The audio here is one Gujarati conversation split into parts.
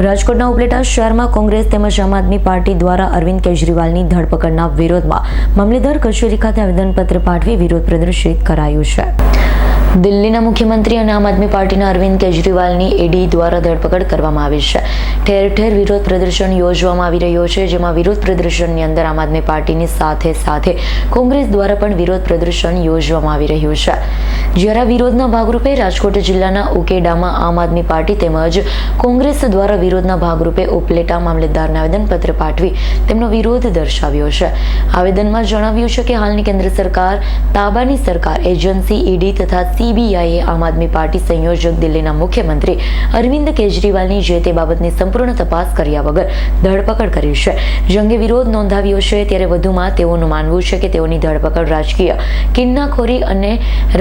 રાજકોટના ઉપલેટા શહેરમાં કોંગ્રેસ તેમજ આમ આદમી પાર્ટી દ્વારા અરવિંદ કેજરીવાલની ધરપકડના વિરોધમાં મામલેદાર કચેરી ખાતે આવેદનપત્ર પાઠવી વિરોધ પ્રદર્શિત કરાયું છે। દિલ્હીના મુખ્યમંત્રી અને આમ આદમી પાર્ટીના અરવિંદ કેજરીવાલની ઈડી દ્વારા ધરપકડ કરવામાં આવી છે। ઠેર ઠેર વિરોધ પ્રદર્શન યોજવામાં આવી રહ્યો છે, જેમાં વિરોધ પ્રદર્શનની અંદર આમ આદમી પાર્ટીની સાથે કોંગ્રેસ દ્વારા પણ વિરોધ પ્રદર્શન યોજવામાં આવી રહ્યું છે। જ્યારે વિરોધના ભાગરૂપે રાજકોટ જિલ્લાના ઉકેડામાં આમ આદમી પાર્ટી તેમજ કોંગ્રેસ દ્વારા વિરોધના ભાગરૂપે ઉપલેટા મામલતદારને આવેદનપત્ર પાઠવી તેમનો વિરોધ દર્શાવ્યો છે। આવેદનમાં જણાવ્યું છે કે હાલની કેન્દ્ર સરકાર તાબાની સરકાર એજન્સી ઈડી તથા સીબીઆઈએ આમ આદમી પાર્ટી સંયોજક દિલ્હીના મુખ્યમંત્રી અરવિંદ કેજરીવાલની જે તે બાબતની સંપૂર્ણ તપાસ કર્યા વગર ધરપકડ કરી છે। જંગે વિરોધ નોંધાવ્યો છે, ત્યારે વધુમાં તેઓનું માનવું છે કે તેઓની ધરપકડ રાજકીય કિન્નાખોરી અને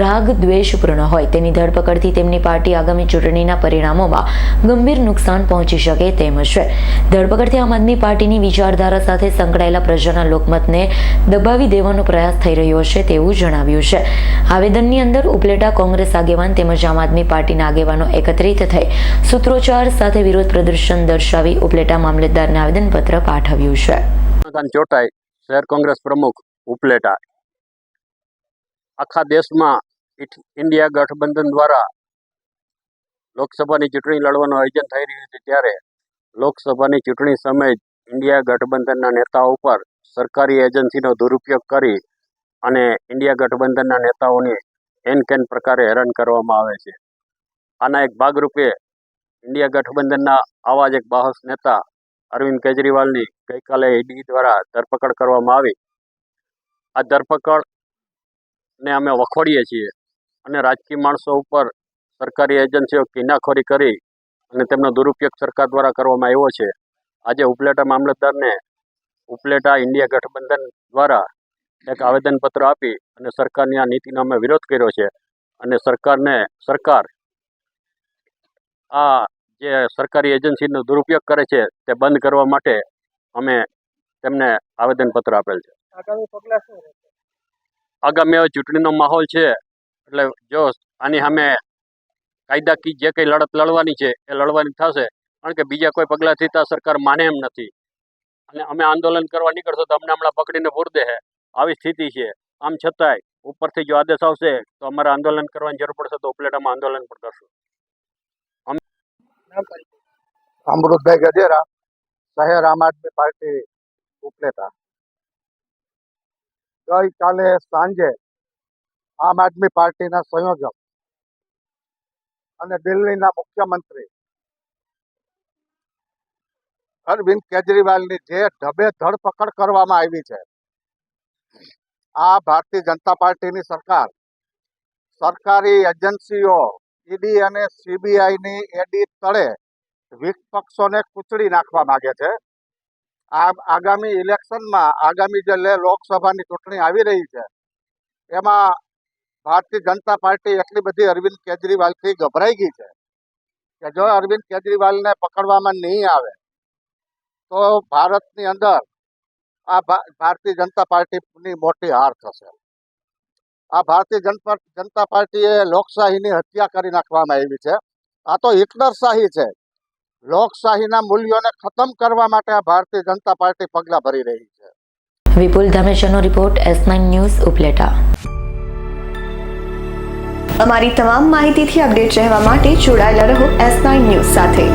રાગ દ્વેષપૂર્ણ હોય। તેની ધરપકડથી તેમની પાર્ટી આગામી ચૂંટણીના પરિણામોમાં ગંભીર નુકસાન પહોંચી શકે તેમ છે। ધરપકડથી આમ આદમી પાર્ટીની વિચારધારા સાથે સંકળાયેલા પ્રજાના લોકમતને દબાવી દેવાનો પ્રયાસ થઈ રહ્યો છે તેવું જણાવ્યું છે। આવેદનની અંદર ઉપલેટા કોંગ્રેસ આગેવાન તેમજ આમ આદમી પાર્ટીના આગેવાનો એકત્રિત થઈ સૂત્રોચ્ચાર સાથે વિરોધ પ્રદર્શન દર્શાવી ઉપલેટા મામલતદારને આવેદનપત્ર પાઠવ્યું છે। ચોટાઈ, શહેર કોંગ્રેસ પ્રમુખ ઉપલેટા। આખા દેશમાં ઇન્ડિયા ગઠબંધન દ્વારા લોકસભાની ચૂંટણી લડવાનું આયોજન થઈ રહ્યું છે, ત્યારે લોકસભાની ચૂંટણી સમયે ઇન્ડિયા ગઠબંધનના નેતાઓ ઉપર સરકારી એજન્સીનો દુરુપયોગ કરી અને ઇન્ડિયા ગઠબંધનના નેતાઓને એન પ્રકારે હેરાન કરવામાં આવે છે। આના એક ભાગરૂપે ઇન્ડિયા ગઠબંધનના આવા જ એક બાહસ નેતા અરવિંદ કેજરીવાલની ગઈકાલે ઈડી દ્વારા ધરપકડ કરવામાં આવી। આ ધરપકડને અમે વખોડીએ છીએ અને રાજકીય માણસો ઉપર સરકારી એજન્સીઓ કિન્નાખોરી કરી અને તેમનો દુરુપયોગ સરકાર દ્વારા કરવામાં આવ્યો છે। આજે ઉપલેટા મામલતદારને ઉપલેટા ઇન્ડિયા ગઠબંધન દ્વારા એક આવેદનપત્ર આપી અને સરકારની આ નીતિનો અમે વિરોધ કર્યો છે અને સરકાર આ જે સરકારી એજન્સીનો દુરુપયોગ કરે છે તે બંધ કરવા માટે અમે તેમને આવેદનપત્ર આપેલ છે। આગામી પગલાં શું રહેશે? આગામી હવે ચૂંટણીનો માહોલ છે, એટલે જો આની સામે કાયદાકીય જે કંઈ લડત લડવાની છે એ લડવાની થશે, કારણ કે બીજા કોઈ પગલાંથી તો સરકાર માને એમ નથી અને અમે આંદોલન કરવા નીકળશો તો અમને હમણાં પકડીને પૂરી દે। આવી સ્થિતિ છે। આમ છતાંય ઉપરથી જો આદેશ આવશે તો અમારે આંદોલન કરવાની જરૂર પડશે તો ઉપલેટામાં આંદોલન પણ કરશું। અમૃતભાઈ ગજેરા, શહેર આમ આદમી પાર્ટી ઉપલેટા। ગઈકાલે સાંજે આમ આદમી પાર્ટીના સંયોજક અને દિલ્હીના મુખ્યમંત્રી અરવિંદ કેજરીવાલની જે ઢબે ધરપકડ કરવામાં આવી છે, આ ભારતીય જનતા પાર્ટીની સરકાર સરકારી એજન્સીઓ ઈડી અને સીબીઆઈની એડી તળે વિપક્ષોને કૂચડી નાખવા માંગે છે। આગામી ઇલેક્શનમાં આગામી જે લોકસભાની ચૂંટણી આવી રહી છે, એમાં ભારતીય જનતા પાર્ટી એટલી બધી અરવિંદ કેજરીવાલથી ગભરાઈ ગઈ છે કે જો અરવિંદ કેજરીવાલને પકડવામાં નહીં આવે તો ભારતની અંદર આ ભારતીય જનતા પાર્ટીની મોટી હાર થશે। આ ભારતીય જનતા પાર્ટીએ લોકશાહીની હત્યા કરી નાખવામાં આવી છે। આ તો હિટલરશાહી છે। લોકશાહીના મૂલ્યોને ખતમ કરવા માટે આ ભારતીય જનતા પાર્ટી પગલાં ભરી રહી છે। વિપુલ ધામેચાનો રિપોર્ટ, S9 ન્યૂઝ, ઉપલેટા। અમારી તમામ માહિતીથી અપડેટ રહેવા માટે જોડાયેલા રહો S9 ન્યૂઝ સાથે।